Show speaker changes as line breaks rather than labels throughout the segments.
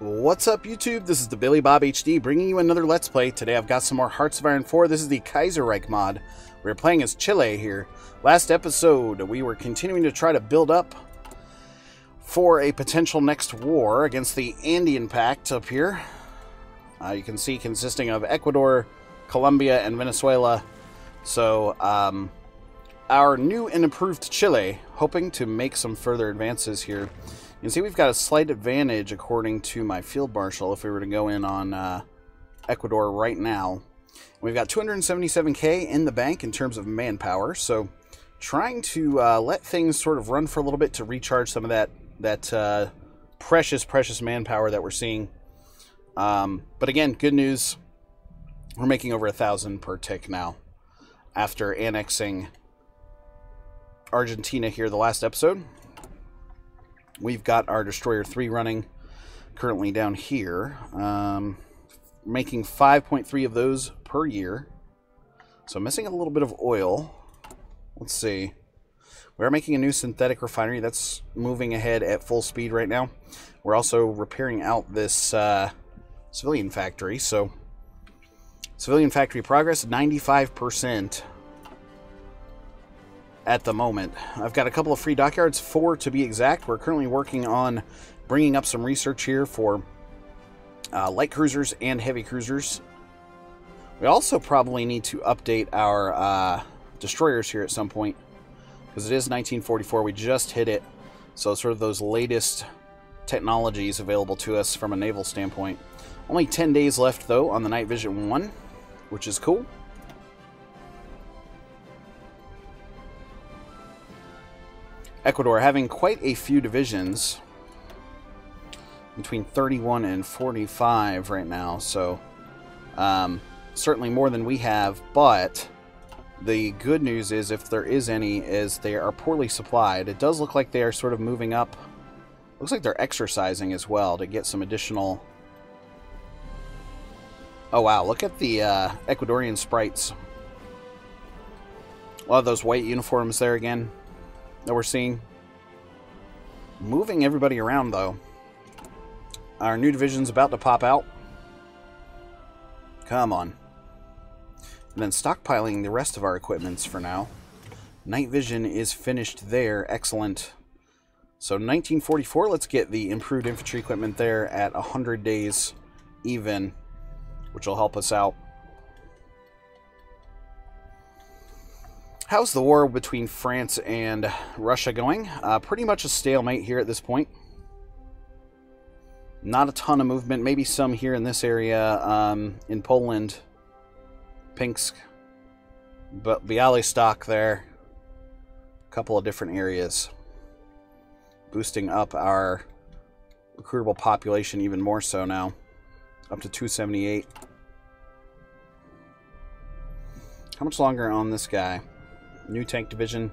What's up, YouTube? This is the Billy Bob HD bringing you another Let's Play. Today I've got some more Hearts of Iron 4. This is the Kaiserreich mod. We're playing as Chile here. Last episode, we were continuing to try to build up for a potential next war against the Andean Pact up here. You can see consisting of Ecuador, Colombia, and Venezuela. So, our new and improved Chile, hoping to make some further advances here. You can see we've got a slight advantage according to my field marshal if we were to go in on Ecuador right now. We've got 277k in the bank in terms of manpower, so trying to let things sort of run for a little bit to recharge some of that precious manpower that we're seeing. But again, good news, we're making over 1,000 per tick now after annexing Argentina here the last episode. We've got our Destroyer 3 running currently down here, making 5.3 of those per year. So missing a little bit of oil. Let's see. We are making a new synthetic refinery that's moving ahead at full speed right now. We're also repairing out this civilian factory. So civilian factory progress, 95%. At the moment. I've got a couple of free dockyards, 4 to be exact. We're currently working on bringing up some research here for light cruisers and heavy cruisers. We also probably need to update our destroyers here at some point, because it is 1944. We just hit it, so sort of those latest technologies available to us from a naval standpoint. Only 10 days left, though, on the Night Vision 1, which is cool. Ecuador having quite a few divisions, between 31 and 45 right now, so certainly more than we have, but the good news is, if there is any, is they are poorly supplied. It does look like they are sort of moving up. Looks like they're exercising as well to get some additional... Oh wow, look at the Ecuadorian sprites. A lot of those white uniforms there again that we're seeing. Moving everybody around, though. Our new division's about to pop out. Come on. And then stockpiling the rest of our equipments for now. Night Vision is finished there. Excellent. So 1944, let's get the improved infantry equipment there at 100 days even, which will help us out. How's the war between France and Russia going? Pretty much a stalemate here at this point. Not a ton of movement. Maybe some here in this area in Poland. Pinsk. But Bialystok there. A couple of different areas. Boosting up our recruitable population even more so now. Up to 278. How much longer on this guy? New tank division,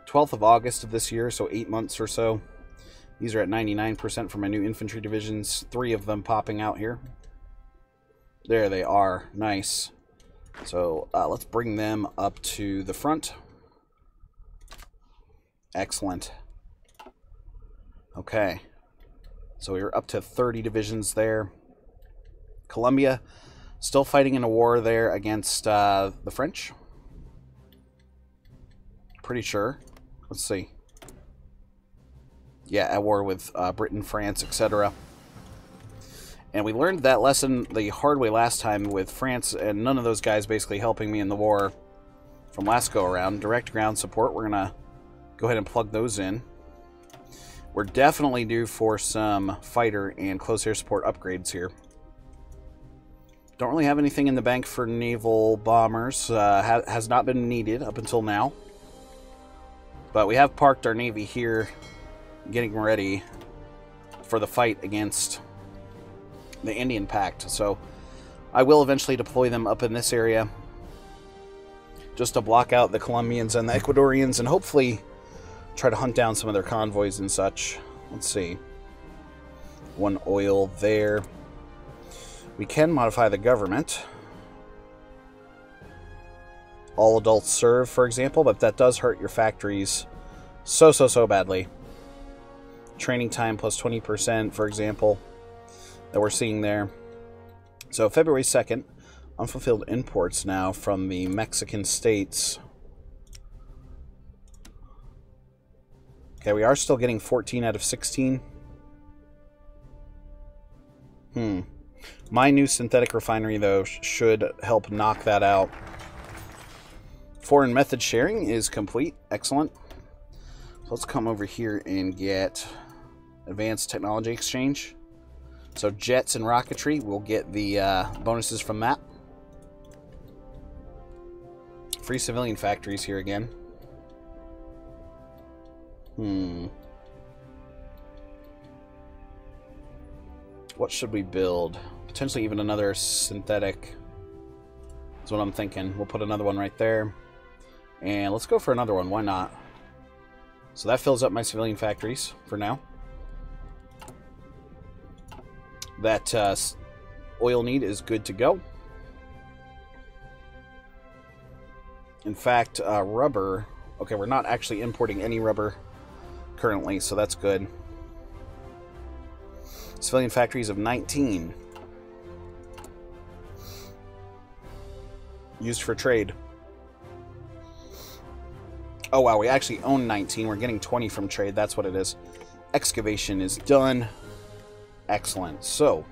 12th of August of this year, so 8 months or so. These are at 99% for my new infantry divisions. 3 of them popping out here. There they are. Nice. So let's bring them up to the front. Excellent. Okay. So we were up to 30 divisions there. Colombia, still fighting in a war there against the French. Pretty sure. Let's see. Yeah, at war with Britain, France, etc. And we learned that lesson the hard way last time with France, and none of those guys basically helping me in the war from last go around. Direct ground support, we're going to go ahead and plug those in. We're definitely due for some fighter and close air support upgrades here. Don't really have anything in the bank for naval bombers. Has not been needed up until now. But we have parked our Navy here, getting ready for the fight against the Andean Pact. So I will eventually deploy them up in this area, just to block out the Colombians and the Ecuadorians, and hopefully try to hunt down some of their convoys and such. Let's see. 1 oil there. We can modify the government. All adults serve, for example, but that does hurt your factories so badly. Training time plus 20%, for example. that we're seeing there. So February 2nd, unfulfilled imports now from the Mexican states. Okay, we are still getting 14 out of 16. My new synthetic refinery, though, should help knock that out. Foreign method sharing is complete. Excellent. So let's come over here and get advanced technology exchange. So jets and rocketry, we'll get the bonuses from that. Free civilian factories here again. What should we build? Potentially even another synthetic. That's what I'm thinking. We'll put another one right there. And let's go for another one. Why not? So that fills up my civilian factories for now. That oil need is good to go. In fact, rubber... Okay, we're not actually importing any rubber currently, so that's good. Civilian factories of 19. Used for trade. Oh wow, we actually own 19. We're getting 20 from trade. That's what it is. Excavation is done. Excellent. So,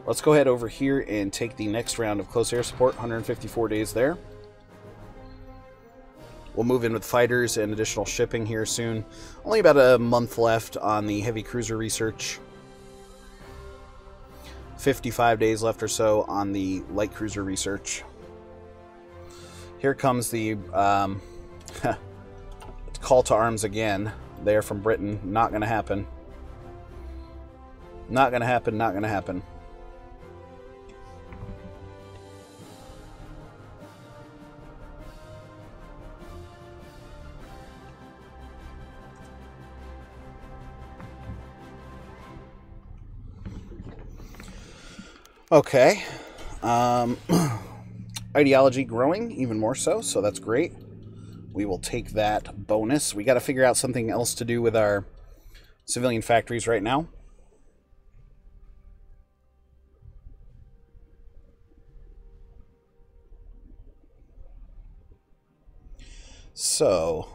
let's go ahead over here and take the next round of close air support. 154 days there. We'll move in with fighters and additional shipping here soon. Only about a month left on the heavy cruiser research. 55 days left or so on the light cruiser research. Here comes the call to arms again. They're from Britain. Not going to happen. Not going to happen. Not going to happen. Okay. Ideology growing, even more so that's great. We will take that bonus. We got to figure out something else to do with our civilian factories right now. So,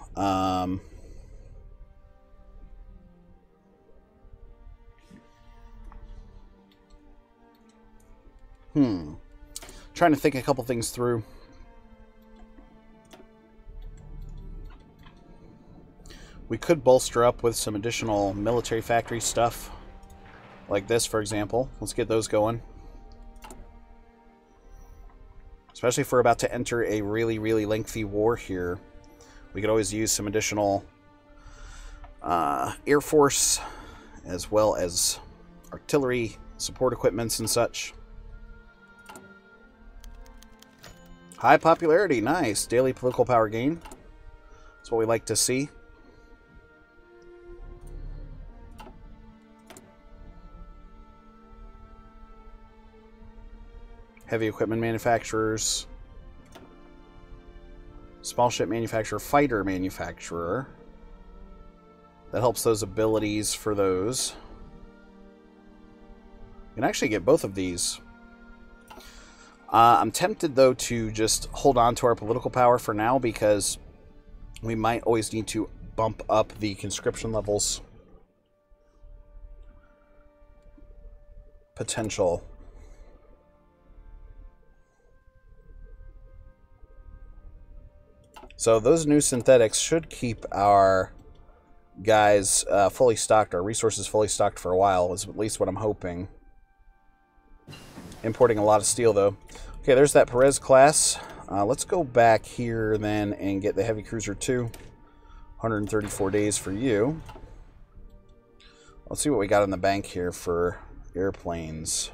trying to think a couple things through. We could bolster up with some additional military factory stuff. Like this, for example. Let's get those going. Especially if we're about to enter a really, really lengthy war here. We could always use some additional Air Force, as well as artillery, support equipments and such. High popularity, nice. Daily political power gain. That's what we like to see. Heavy equipment manufacturers. Small ship manufacturer, fighter manufacturer. That helps those abilities for those. You can actually get both of these. I'm tempted, though, to just hold on to our political power for now, because we might always need to bump up the conscription levels. Potential. So those new synthetics should keep our guys fully stocked, our resources fully stocked for a while, is at least what I'm hoping. Importing a lot of steel, though. Okay, there's that Perez class. Let's go back here, then, and get the Heavy Cruiser 2. 134 days for you. Let's see what we got in the bank here for airplanes.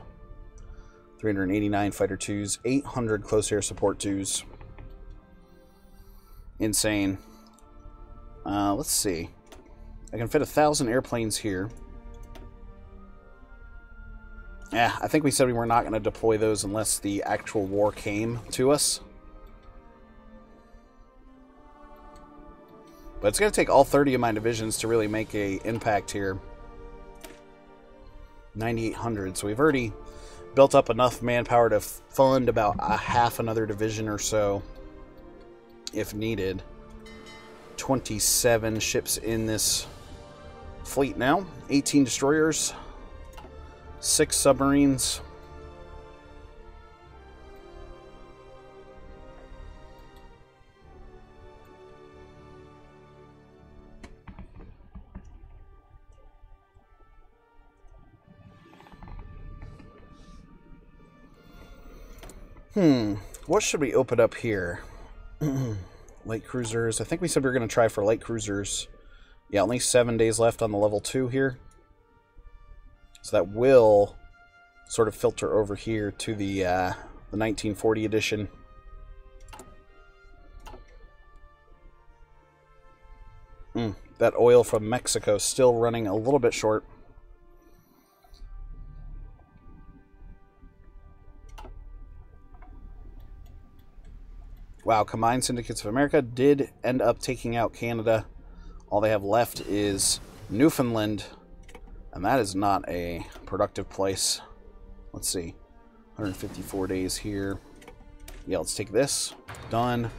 389 Fighter 2s. 800 Close Air Support 2s. Insane. Let's see. I can fit 1,000 airplanes here. Yeah, I think we said we were not going to deploy those unless the actual war came to us. But it's going to take all 30 of my divisions to really make an impact here. 9,800. So we've already built up enough manpower to fund about a half another division or so if needed. 27 ships in this fleet now. 18 destroyers. 6 submarines. What should we open up here? Light cruisers. I think we said we were going to try for light cruisers. Yeah, only 7 days left on the level 2 here. So that will sort of filter over here to the 1940 edition. That oil from Mexico still running a little bit short. Wow, Combined Syndicates of America did end up taking out Canada. All they have left is Newfoundland, and that is not a productive place. Let's see, 154 days here. Yeah, let's take this. Done.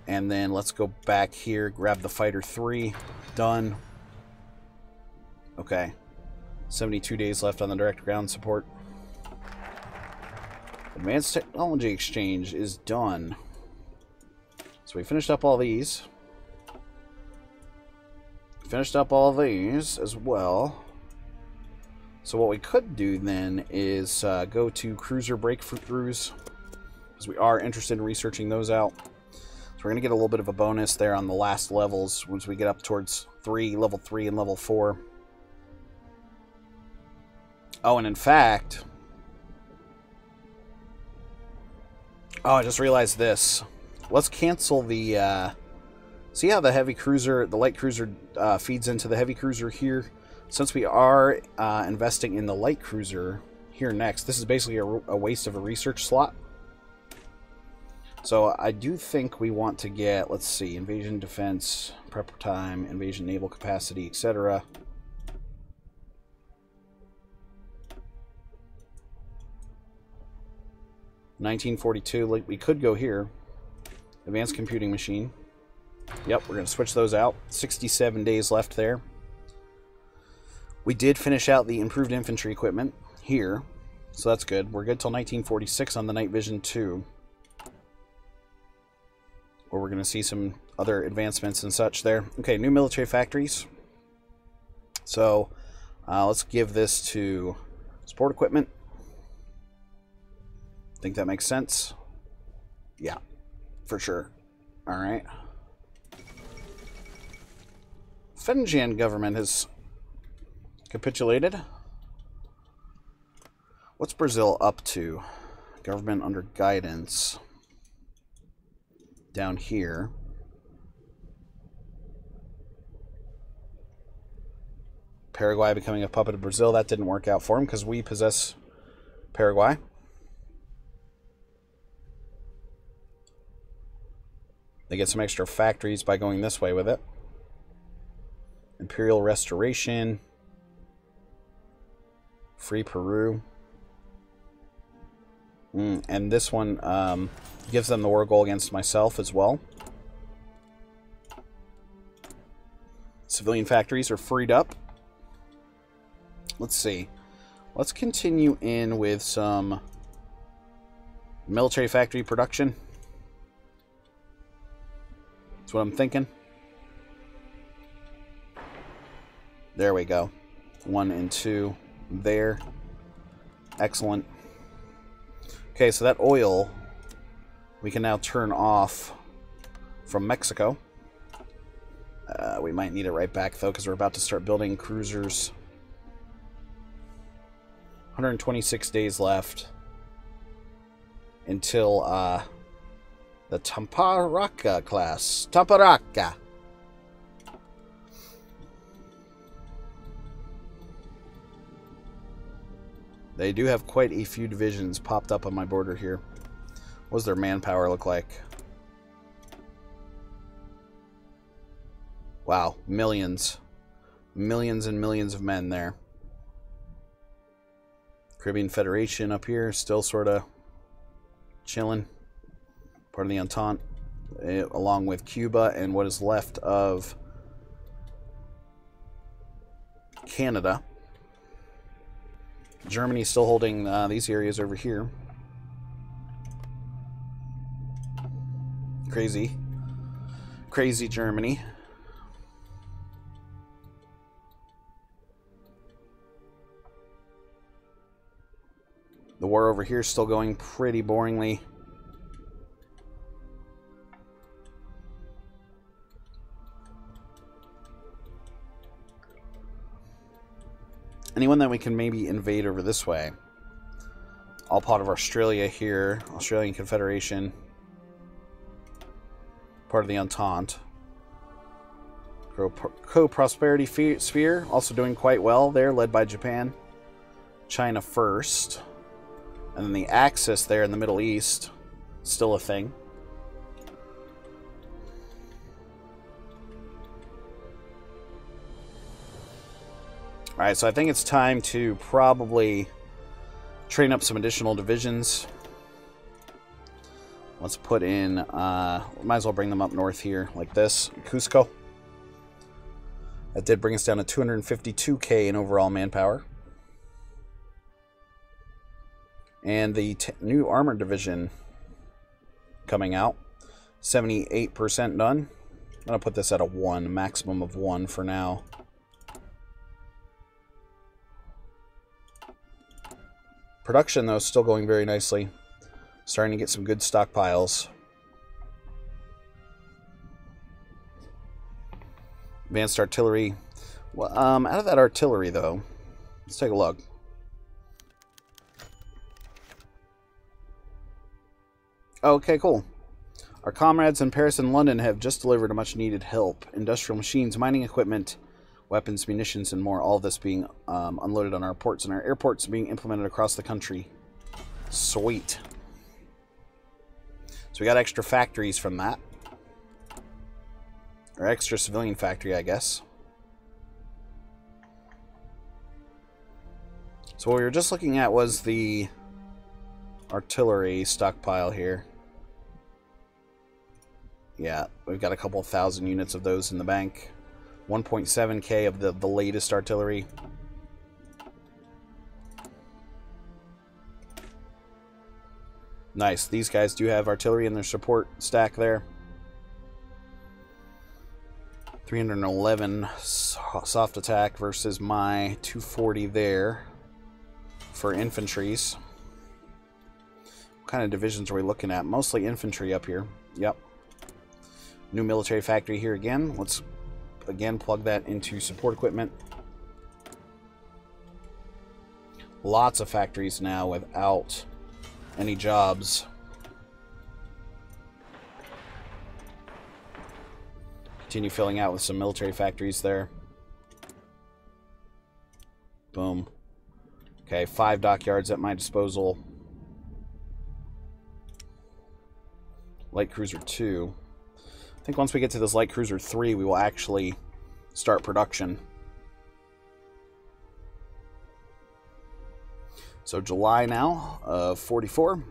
And then let's go back here, grab the Fighter 3. Done. Okay. 72 days left on the direct ground support. Advanced Technology Exchange is done. So we finished up all these. Finished up all these as well. So what we could do then is go to cruiser breakthroughs, because we are interested in researching those out. So we're going to get a little bit of a bonus there on the last levels once we get up towards level 3 and level 4. Oh, and in fact... Oh, I just realized this. Let's cancel the... see how the heavy cruiser, the light cruiser feeds into the heavy cruiser here? Since we are investing in the light cruiser here next, this is basically a waste of a research slot. So I do think we want to get, let's see, invasion, defense, prep time, invasion, naval capacity, etc. $1942, we could go here. Advanced computing machine. Yep, we're going to switch those out. 67 days left there. We did finish out the improved infantry equipment here, so that's good. We're good till 1946 on the night vision 2. Where we're going to see some other advancements and such there. Okay, new military factories. So, let's give this to support equipment. Think that makes sense? Yeah. For sure. Alright. Fenjian government has capitulated. What's Brazil up to? Government under guidance. Down here. Paraguay becoming a puppet of Brazil. That didn't work out for him because we possess Paraguay. They get some extra factories by going this way with it. Imperial Restoration. Free Peru. And this one gives them the war goal against myself as well. Civilian factories are freed up. Let's see. Let's continue in with some military factory production. That's what I'm thinking. There we go. 1 and 2 there. Excellent. Okay, so that oil we can now turn off from Mexico. We might need it right back, though, because we're about to start building cruisers. 126 days left until the Tamparaca class. Tamparaca. They do have quite a few divisions popped up on my border here. What does their manpower look like? Wow, millions. Millions and millions of men there. Caribbean Federation up here, still sort of chilling. Part of the Entente, along with Cuba and what is left of Canada. Germany still holding these areas over here. Crazy. Crazy Germany. The war over here is still going pretty boringly. Anyone that we can maybe invade over this way. All part of Australia here. Australian Confederation. Part of the Entente. Co-prosperity sphere. Also doing quite well there, led by Japan. China first. And then the Axis there in the Middle East. Still a thing. Alright, so I think it's time to probably train up some additional divisions. Let's put in, might as well bring them up north here, like this, Cusco. That did bring us down to 252k in overall manpower. And the new armored division coming out, 78% done. I'm going to put this at a 1, maximum of 1 for now. Production, though, is still going very nicely. Starting to get some good stockpiles. Advanced artillery. Well, out of that artillery, though, let's take a look. Okay, cool. Our comrades in Paris and London have just delivered a much-needed help. Industrial machines, mining equipment, weapons, munitions, and more. All of this being unloaded on our ports and our airports being implemented across the country. Sweet. So we got extra factories from that. Or extra civilian factory, I guess. So what we were just looking at was the artillery stockpile here. Yeah, we've got a couple thousand units of those in the bank. 1.7k of the latest artillery. Nice. These guys do have artillery in their support stack there. 311 soft attack versus my 240 there for infantries. What kind of divisions are we looking at? Mostly infantry up here. Yep. New military factory here again. Let's again plug that into support equipment. Lots of factories now without any jobs. Continue filling out with some military factories there. Boom. Okay, 5 dockyards at my disposal. Light Cruiser 2. I think once we get to this Light Cruiser 3, we will actually start production. So July now of 44.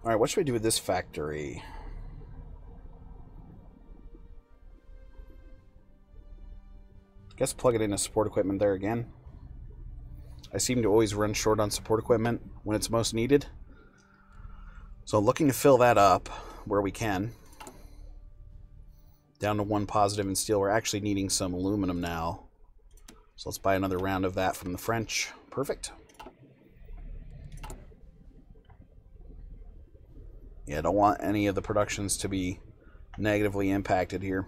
Alright, what should we do with this factory? I guess plug it into support equipment there again. I seem to always run short on support equipment when it's most needed. So looking to fill that up where we can. Down to 1 positive in steel. We're actually needing some aluminum now. So let's buy another round of that from the French. Perfect. Yeah, I don't want any of the productions to be negatively impacted here.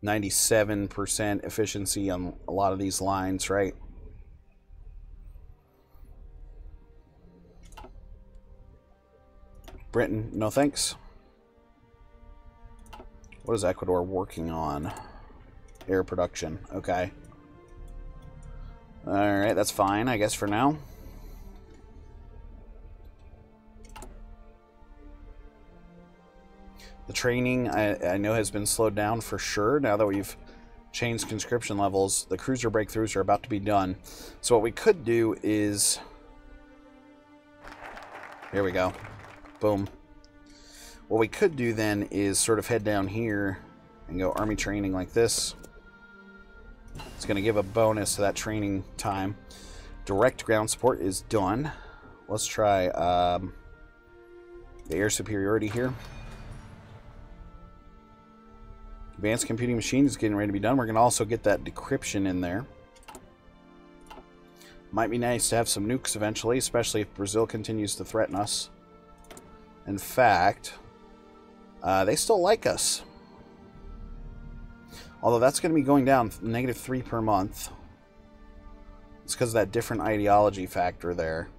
97% efficiency on a lot of these lines, right? Britain, no thanks. What is Ecuador working on? Air production, okay. Alright, that's fine, I guess, for now. The training, I know, has been slowed down for sure now that we've changed conscription levels. The cruiser breakthroughs are about to be done. So what we could do is... Here we go. Boom. What we could do then is sort of head down here and go army training like this. It's going to give a bonus to that training time. Direct ground support is done. Let's try the air superiority here. Advanced computing machine is getting ready to be done. We're going to also get that decryption in there. Might be nice to have some nukes eventually, especially if Brazil continues to threaten us. In fact, they still like us. Although that's going to be going down -3 per month. It's because of that different ideology factor there.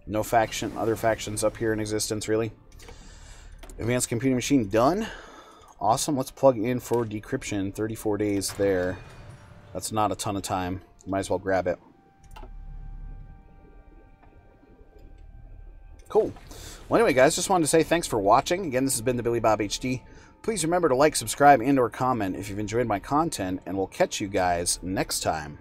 No faction, other factions up here in existence, really. Advanced computing machine done. Awesome. Let's plug in for decryption. 34 days there. That's not a ton of time. Might as well grab it. Cool. Well, anyway, guys, just wanted to say thanks for watching. Again, this has been the Billy Bob HD. Please remember to like, subscribe, and/or comment if you've enjoyed my content, and we'll catch you guys next time.